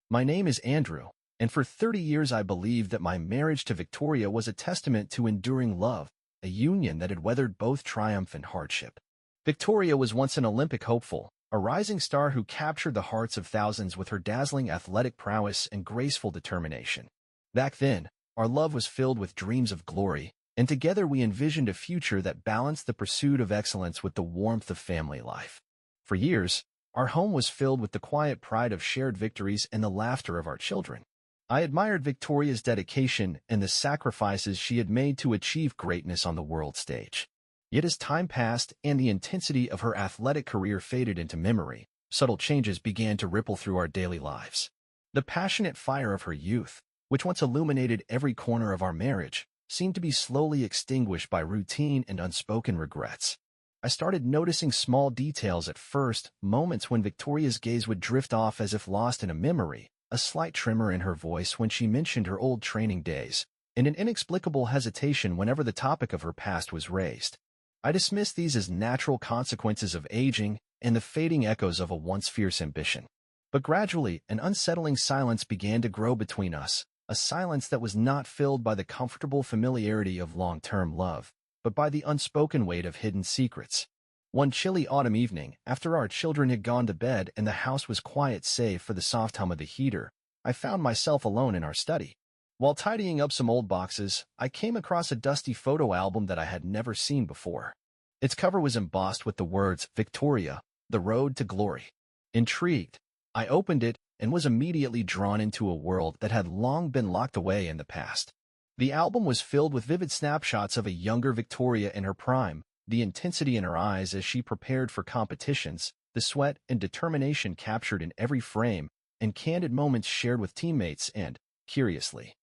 My name is Andrew, and for 30 years I believed that my marriage to Victoria was a testament to enduring love, a union that had weathered both triumph and hardship. Victoria was once an Olympic hopeful, a rising star who captured the hearts of thousands with her dazzling athletic prowess and graceful determination. Back then, our love was filled with dreams of glory, and together we envisioned a future that balanced the pursuit of excellence with the warmth of family life. For years, our home was filled with the quiet pride of shared victories and the laughter of our children. I admired Victoria's dedication and the sacrifices she had made to achieve greatness on the world stage. Yet as time passed and the intensity of her athletic career faded into memory, subtle changes began to ripple through our daily lives. The passionate fire of her youth, which once illuminated every corner of our marriage, seemed to be slowly extinguished by routine and unspoken regrets. I started noticing small details at first, moments when Victoria's gaze would drift off as if lost in a memory, a slight tremor in her voice when she mentioned her old training days, and an inexplicable hesitation whenever the topic of her past was raised. I dismissed these as natural consequences of aging and the fading echoes of a once fierce ambition. But gradually, an unsettling silence began to grow between us, a silence that was not filled by the comfortable familiarity of long-term love, but by the unspoken weight of hidden secrets. One chilly autumn evening, after our children had gone to bed and the house was quiet save for the soft hum of the heater, I found myself alone in our study. While tidying up some old boxes, I came across a dusty photo album that I had never seen before. Its cover was embossed with the words, "Victoria, the road to glory." Intrigued, I opened it and was immediately drawn into a world that had long been locked away in the past. The album was filled with vivid snapshots of a younger Victoria in her prime, the intensity in her eyes as she prepared for competitions, the sweat and determination captured in every frame, and candid moments shared with teammates and, curiously,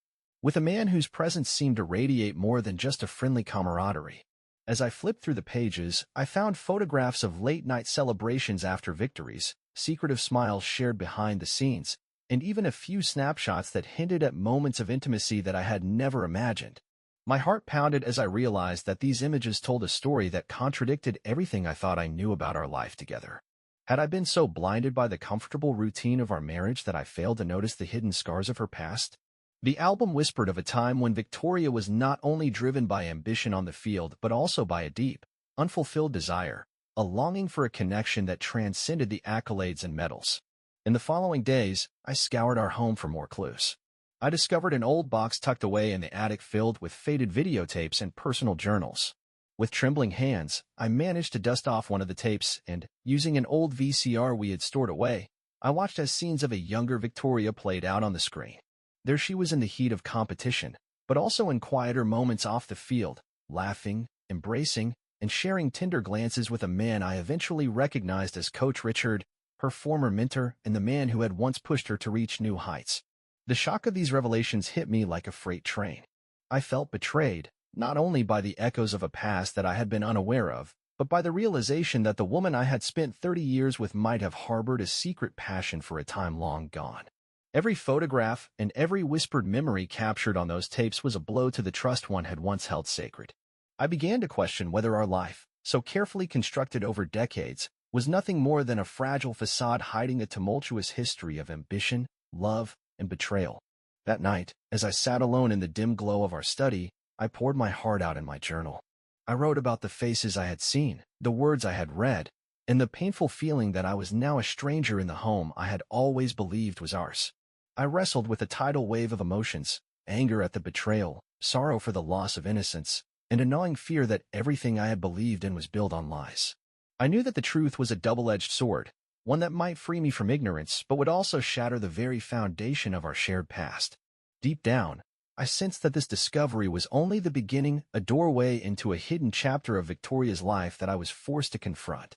with a man whose presence seemed to radiate more than just a friendly camaraderie. As I flipped through the pages, I found photographs of late-night celebrations after victories, secretive smiles shared behind the scenes, and even a few snapshots that hinted at moments of intimacy that I had never imagined. My heart pounded as I realized that these images told a story that contradicted everything I thought I knew about our life together. Had I been so blinded by the comfortable routine of our marriage that I failed to notice the hidden scars of her past? The album whispered of a time when Victoria was not only driven by ambition on the field but also by a deep, unfulfilled desire, a longing for a connection that transcended the accolades and medals. In the following days, I scoured our home for more clues. I discovered an old box tucked away in the attic filled with faded videotapes and personal journals. With trembling hands, I managed to dust off one of the tapes and, using an old VCR we had stored away, I watched as scenes of a younger Victoria played out on the screen. There she was in the heat of competition, but also in quieter moments off the field, laughing, embracing, and sharing tender glances with a man I eventually recognized as Coach Richard, her former mentor and the man who had once pushed her to reach new heights. The shock of these revelations hit me like a freight train. I felt betrayed, not only by the echoes of a past that I had been unaware of, but by the realization that the woman I had spent 30 years with might have harbored a secret passion for a time long gone. Every photograph and every whispered memory captured on those tapes was a blow to the trust one had once held sacred. I began to question whether our life, so carefully constructed over decades, was nothing more than a fragile facade hiding a tumultuous history of ambition, love, and betrayal. That night, as I sat alone in the dim glow of our study, I poured my heart out in my journal. I wrote about the faces I had seen, the words I had read, and the painful feeling that I was now a stranger in the home I had always believed was ours. I wrestled with a tidal wave of emotions, anger at the betrayal, sorrow for the loss of innocence, and a gnawing fear that everything I had believed in was built on lies. I knew that the truth was a double-edged sword, one that might free me from ignorance but would also shatter the very foundation of our shared past. Deep down, I sensed that this discovery was only the beginning, a doorway into a hidden chapter of Victoria's life that I was forced to confront.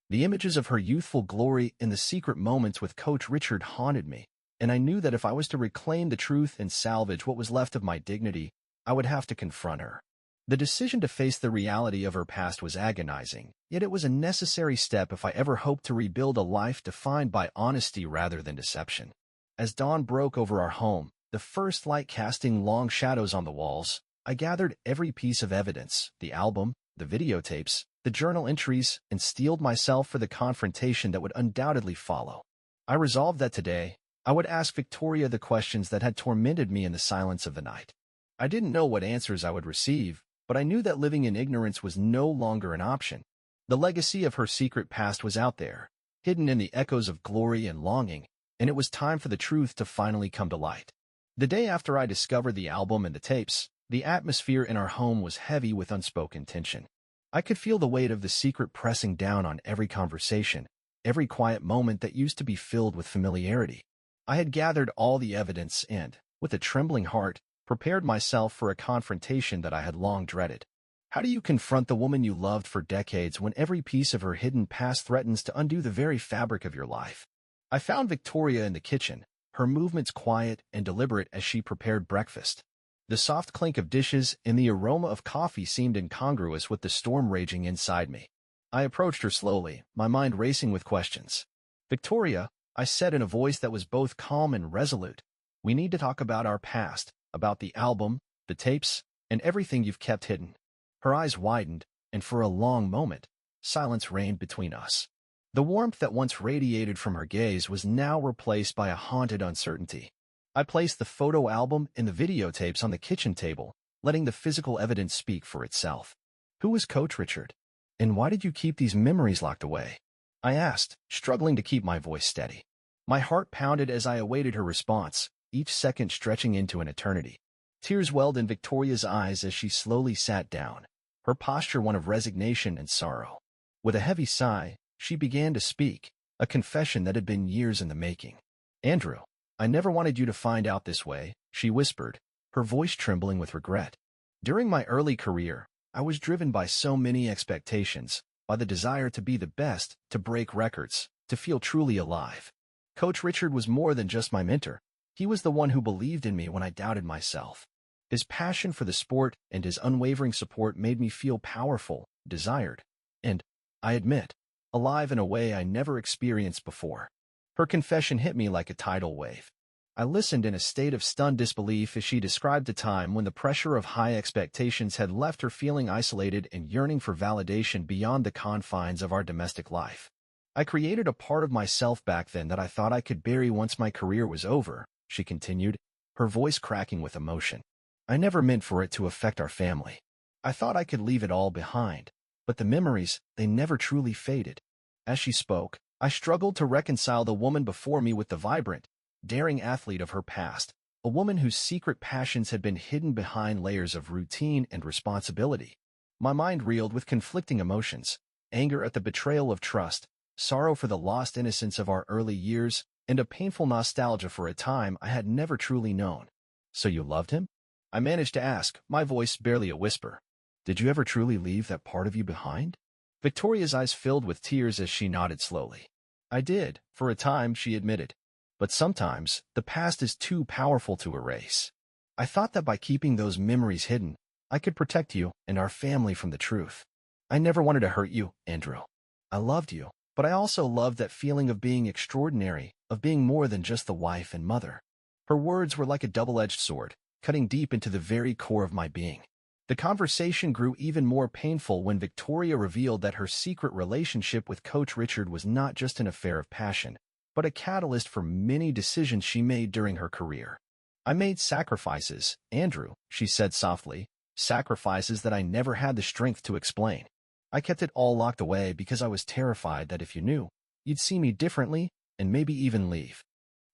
The images of her youthful glory and the secret moments with Coach Richard haunted me, and I knew that if I was to reclaim the truth and salvage what was left of my dignity, I would have to confront her. The decision to face the reality of her past was agonizing, yet it was a necessary step if I ever hoped to rebuild a life defined by honesty rather than deception. As dawn broke over our home, the first light casting long shadows on the walls, I gathered every piece of evidence, the album, the videotapes, the journal entries, and steeled myself for the confrontation that would undoubtedly follow. I resolved that today, I would ask Victoria the questions that had tormented me in the silence of the night. I didn't know what answers I would receive, but I knew that living in ignorance was no longer an option. The legacy of her secret past was out there, hidden in the echoes of glory and longing, and it was time for the truth to finally come to light. The day after I discovered the album and the tapes, the atmosphere in our home was heavy with unspoken tension. I could feel the weight of the secret pressing down on every conversation, every quiet moment that used to be filled with familiarity. I had gathered all the evidence and, with a trembling heart, prepared myself for a confrontation that I had long dreaded. How do you confront the woman you loved for decades when every piece of her hidden past threatens to undo the very fabric of your life? I found Victoria in the kitchen, her movements quiet and deliberate as she prepared breakfast. The soft clink of dishes and the aroma of coffee seemed incongruous with the storm raging inside me. I approached her slowly, my mind racing with questions. "Victoria," I said in a voice that was both calm and resolute, "we need to talk about our past, about the album, the tapes, and everything you've kept hidden." Her eyes widened, and for a long moment, silence reigned between us. The warmth that once radiated from her gaze was now replaced by a haunted uncertainty. I placed the photo album and the videotapes on the kitchen table, letting the physical evidence speak for itself. "Who was Coach Richard? And why did you keep these memories locked away?" I asked, struggling to keep my voice steady. My heart pounded as I awaited her response, each second stretching into an eternity. Tears welled in Victoria's eyes as she slowly sat down, her posture one of resignation and sorrow. With a heavy sigh, she began to speak, a confession that had been years in the making. "Andrew, I never wanted you to find out this way," she whispered, her voice trembling with regret. "During my early career, I was driven by so many expectations, by the desire to be the best, to break records, to feel truly alive. Coach Richard was more than just my mentor. He was the one who believed in me when I doubted myself. His passion for the sport and his unwavering support made me feel powerful, desired, and, I admit, alive in a way I never experienced before." Her confession hit me like a tidal wave. I listened in a state of stunned disbelief as she described a time when the pressure of high expectations had left her feeling isolated and yearning for validation beyond the confines of our domestic life. "I created a part of myself back then that I thought I could bury once my career was over," she continued, her voice cracking with emotion. "I never meant for it to affect our family. I thought I could leave it all behind, but the memories, they never truly faded." As she spoke, I struggled to reconcile the woman before me with the vibrant, daring athlete of her past, a woman whose secret passions had been hidden behind layers of routine and responsibility. My mind reeled with conflicting emotions, anger at the betrayal of trust, sorrow for the lost innocence of our early years, and a painful nostalgia for a time I had never truly known. "So you loved him?" I managed to ask, my voice barely a whisper. "Did you ever truly leave that part of you behind?" Victoria's eyes filled with tears as she nodded slowly. "I did, for a time," she admitted. "But sometimes, the past is too powerful to erase. I thought that by keeping those memories hidden, I could protect you and our family from the truth. I never wanted to hurt you, Andrew. I loved you, but I also loved that feeling of being extraordinary, of being more than just the wife and mother." Her words were like a double-edged sword, cutting deep into the very core of my being. The conversation grew even more painful when Victoria revealed that her secret relationship with Coach Richard was not just an affair of passion, but a catalyst for many decisions she made during her career. "I made sacrifices, Andrew," she said softly, "sacrifices that I never had the strength to explain. I kept it all locked away because I was terrified that if you knew, you'd see me differently and maybe even leave."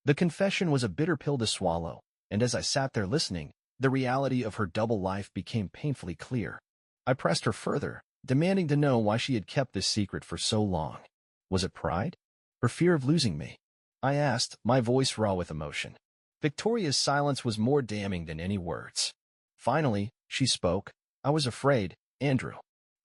The confession was a bitter pill to swallow, and as I sat there listening, the reality of her double life became painfully clear. I pressed her further, demanding to know why she had kept this secret for so long. Was it pride? Or fear of losing me? I asked, my voice raw with emotion. Victoria's silence was more damning than any words. Finally, she spoke. "I was afraid, Andrew.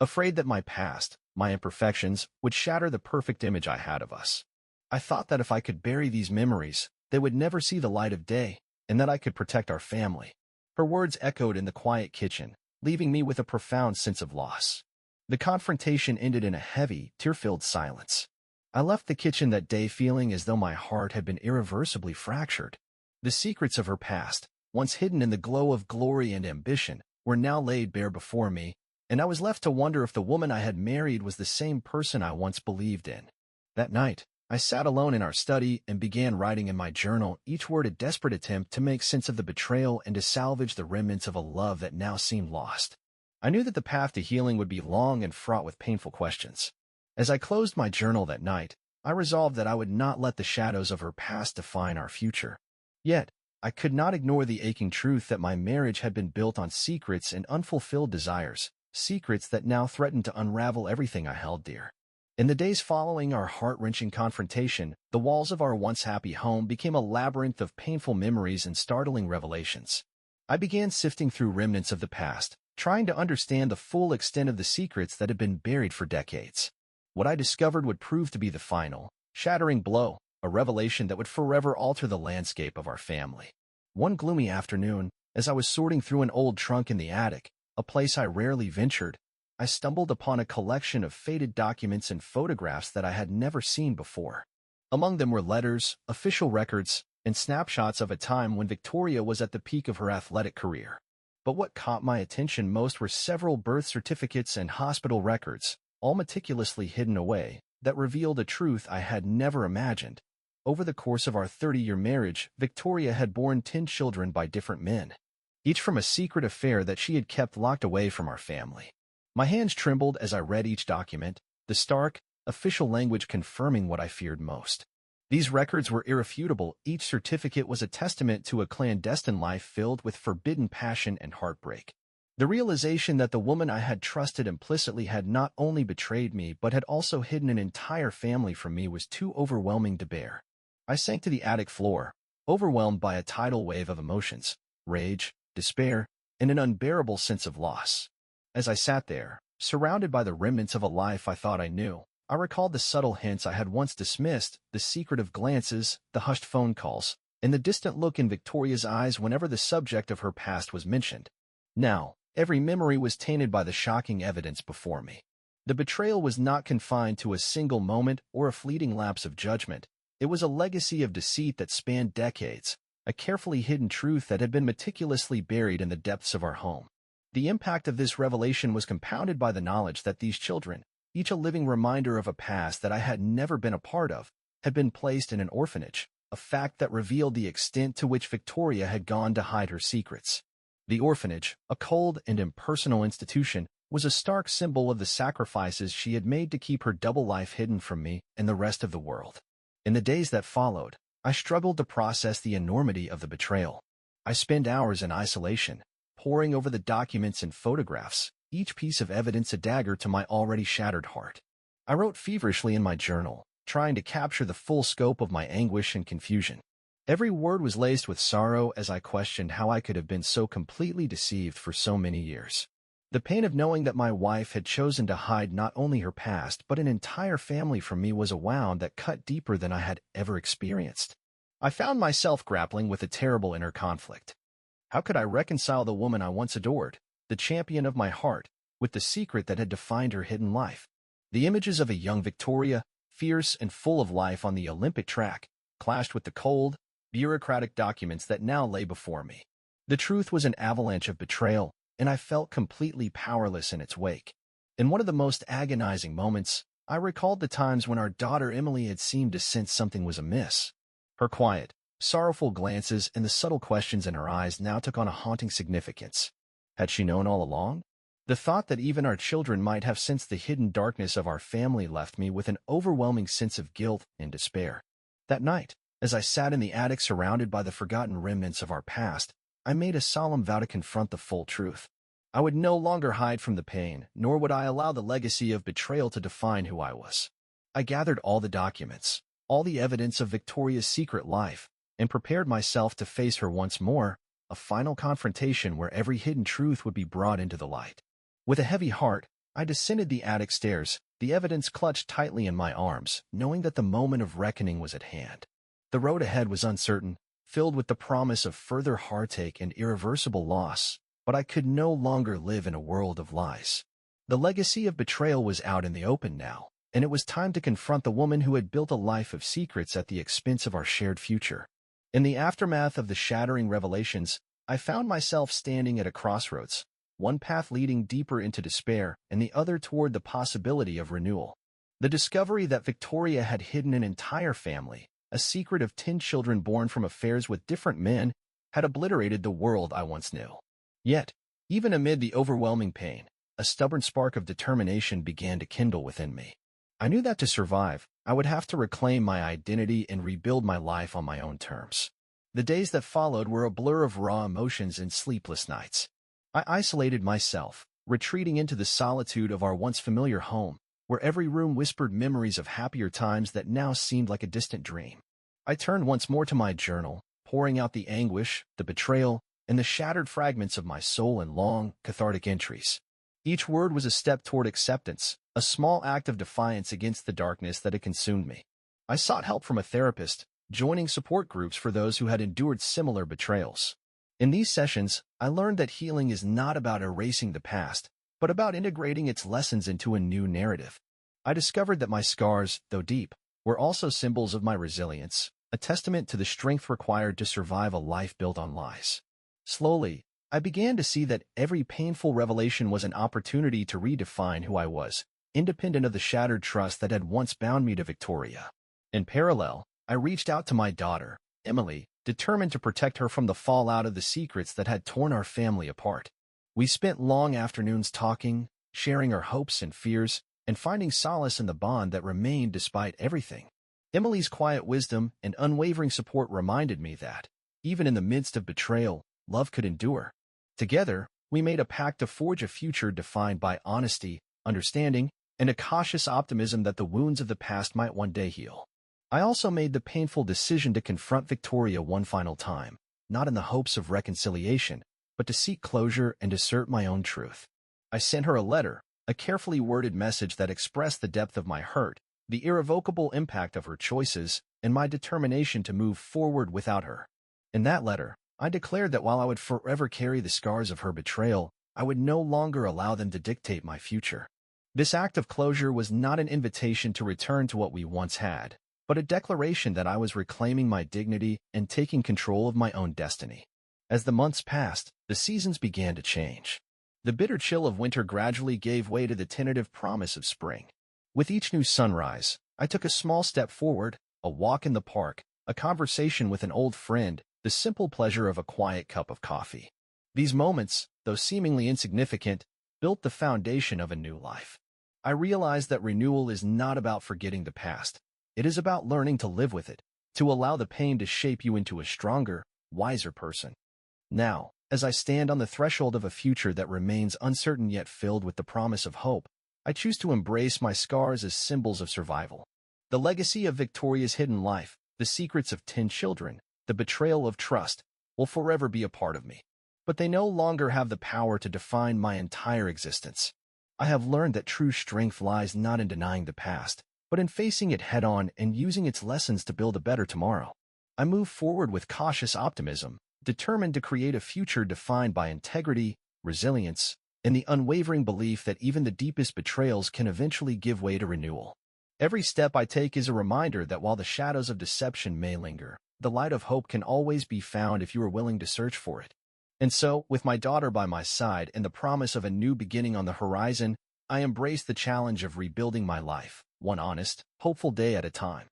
Afraid that my past, my imperfections, would shatter the perfect image I had of us. I thought that if I could bury these memories, they would never see the light of day, and that I could protect our family." Her words echoed in the quiet kitchen, leaving me with a profound sense of loss. The confrontation ended in a heavy, tear-filled silence. I left the kitchen that day feeling as though my heart had been irreversibly fractured. The secrets of her past, once hidden in the glow of glory and ambition, were now laid bare before me, and I was left to wonder if the woman I had married was the same person I once believed in. That night, I sat alone in our study and began writing in my journal, each word a desperate attempt to make sense of the betrayal and to salvage the remnants of a love that now seemed lost. I knew that the path to healing would be long and fraught with painful questions. As I closed my journal that night, I resolved that I would not let the shadows of her past define our future. Yet, I could not ignore the aching truth that my marriage had been built on secrets and unfulfilled desires, secrets that now threatened to unravel everything I held dear. In the days following our heart-wrenching confrontation, the walls of our once happy home became a labyrinth of painful memories and startling revelations. I began sifting through remnants of the past, trying to understand the full extent of the secrets that had been buried for decades. What I discovered would prove to be the final, shattering blow, a revelation that would forever alter the landscape of our family. One gloomy afternoon, as I was sorting through an old trunk in the attic, a place I rarely ventured, I stumbled upon a collection of faded documents and photographs that I had never seen before. Among them were letters, official records, and snapshots of a time when Victoria was at the peak of her athletic career. But what caught my attention most were several birth certificates and hospital records, all meticulously hidden away, that revealed a truth I had never imagined. Over the course of our 30-year marriage, Victoria had borne 10 children by different men, each from a secret affair that she had kept locked away from our family. My hands trembled as I read each document, the stark, official language confirming what I feared most. These records were irrefutable. Each certificate was a testament to a clandestine life filled with forbidden passion and heartbreak. The realization that the woman I had trusted implicitly had not only betrayed me but had also hidden an entire family from me was too overwhelming to bear. I sank to the attic floor, overwhelmed by a tidal wave of emotions, rage, despair, and an unbearable sense of loss. As I sat there, surrounded by the remnants of a life I thought I knew, I recalled the subtle hints I had once dismissed, the secretive glances, the hushed phone calls, and the distant look in Victoria's eyes whenever the subject of her past was mentioned. Now, every memory was tainted by the shocking evidence before me. The betrayal was not confined to a single moment or a fleeting lapse of judgment. It was a legacy of deceit that spanned decades, a carefully hidden truth that had been meticulously buried in the depths of our home. The impact of this revelation was compounded by the knowledge that these children, each a living reminder of a past that I had never been a part of, had been placed in an orphanage, a fact that revealed the extent to which Victoria had gone to hide her secrets. The orphanage, a cold and impersonal institution, was a stark symbol of the sacrifices she had made to keep her double life hidden from me and the rest of the world. In the days that followed, I struggled to process the enormity of the betrayal. I spent hours in isolation, poring over the documents and photographs, each piece of evidence a dagger to my already shattered heart. I wrote feverishly in my journal, trying to capture the full scope of my anguish and confusion. Every word was laced with sorrow as I questioned how I could have been so completely deceived for so many years. The pain of knowing that my wife had chosen to hide not only her past but an entire family from me was a wound that cut deeper than I had ever experienced. I found myself grappling with a terrible inner conflict. How could I reconcile the woman I once adored, the champion of my heart, with the secret that had defined her hidden life? The images of a young Victoria, fierce and full of life on the Olympic track, clashed with the cold, bureaucratic documents that now lay before me. The truth was an avalanche of betrayal, and I felt completely powerless in its wake. In one of the most agonizing moments, I recalled the times when our daughter Emily had seemed to sense something was amiss. Her quiet, sorrowful glances and the subtle questions in her eyes now took on a haunting significance. Had she known all along? The thought that even our children might have sensed the hidden darkness of our family left me with an overwhelming sense of guilt and despair. That night, as I sat in the attic surrounded by the forgotten remnants of our past, I made a solemn vow to confront the full truth. I would no longer hide from the pain, nor would I allow the legacy of betrayal to define who I was. I gathered all the documents, all the evidence of Victoria's secret life, and prepared myself to face her once more, a final confrontation where every hidden truth would be brought into the light. With a heavy heart, I descended the attic stairs, the evidence clutched tightly in my arms, knowing that the moment of reckoning was at hand. The road ahead was uncertain, filled with the promise of further heartache and irreversible loss, but I could no longer live in a world of lies. The legacy of betrayal was out in the open now, and it was time to confront the woman who had built a life of secrets at the expense of our shared future. In the aftermath of the shattering revelations, I found myself standing at a crossroads, one path leading deeper into despair and the other toward the possibility of renewal. The discovery that Victoria had hidden an entire family, a secret of 10 children born from affairs with different men, had obliterated the world I once knew. Yet, even amid the overwhelming pain, a stubborn spark of determination began to kindle within me. I knew that to survive, I would have to reclaim my identity and rebuild my life on my own terms. The days that followed were a blur of raw emotions and sleepless nights. I isolated myself, retreating into the solitude of our once familiar home, where every room whispered memories of happier times that now seemed like a distant dream. I turned once more to my journal, pouring out the anguish, the betrayal, and the shattered fragments of my soul in long, cathartic entries. Each word was a step toward acceptance, a small act of defiance against the darkness that had consumed me. I sought help from a therapist, joining support groups for those who had endured similar betrayals. In these sessions, I learned that healing is not about erasing the past, but about integrating its lessons into a new narrative. I discovered that my scars, though deep, were also symbols of my resilience, a testament to the strength required to survive a life built on lies. Slowly, I began to see that every painful revelation was an opportunity to redefine who I was, independent of the shattered trust that had once bound me to Victoria. In parallel, I reached out to my daughter, Emily, determined to protect her from the fallout of the secrets that had torn our family apart. We spent long afternoons talking, sharing our hopes and fears, and finding solace in the bond that remained despite everything. Emily's quiet wisdom and unwavering support reminded me that, even in the midst of betrayal, love could endure. Together, we made a pact to forge a future defined by honesty, understanding, and a cautious optimism that the wounds of the past might one day heal. I also made the painful decision to confront Victoria one final time, not in the hopes of reconciliation, but to seek closure and assert my own truth. I sent her a letter, a carefully worded message that expressed the depth of my hurt, the irrevocable impact of her choices, and my determination to move forward without her. In that letter, I declared that while I would forever carry the scars of her betrayal, I would no longer allow them to dictate my future. This act of closure was not an invitation to return to what we once had, but a declaration that I was reclaiming my dignity and taking control of my own destiny. As the months passed, the seasons began to change. The bitter chill of winter gradually gave way to the tentative promise of spring. With each new sunrise, I took a small step forward, a walk in the park, a conversation with an old friend, the simple pleasure of a quiet cup of coffee. These moments, though seemingly insignificant, built the foundation of a new life. I realized that renewal is not about forgetting the past. It is about learning to live with it, to allow the pain to shape you into a stronger, wiser person. Now, as I stand on the threshold of a future that remains uncertain yet filled with the promise of hope, I choose to embrace my scars as symbols of survival. The legacy of Victoria's hidden life, the secrets of 10 children, the betrayal of trust, will forever be a part of me. But they no longer have the power to define my entire existence. I have learned that true strength lies not in denying the past, but in facing it head-on and using its lessons to build a better tomorrow. I move forward with cautious optimism, determined to create a future defined by integrity, resilience, and the unwavering belief that even the deepest betrayals can eventually give way to renewal. Every step I take is a reminder that while the shadows of deception may linger, the light of hope can always be found if you are willing to search for it. And so, with my daughter by my side and the promise of a new beginning on the horizon, I embrace the challenge of rebuilding my life, one honest, hopeful day at a time.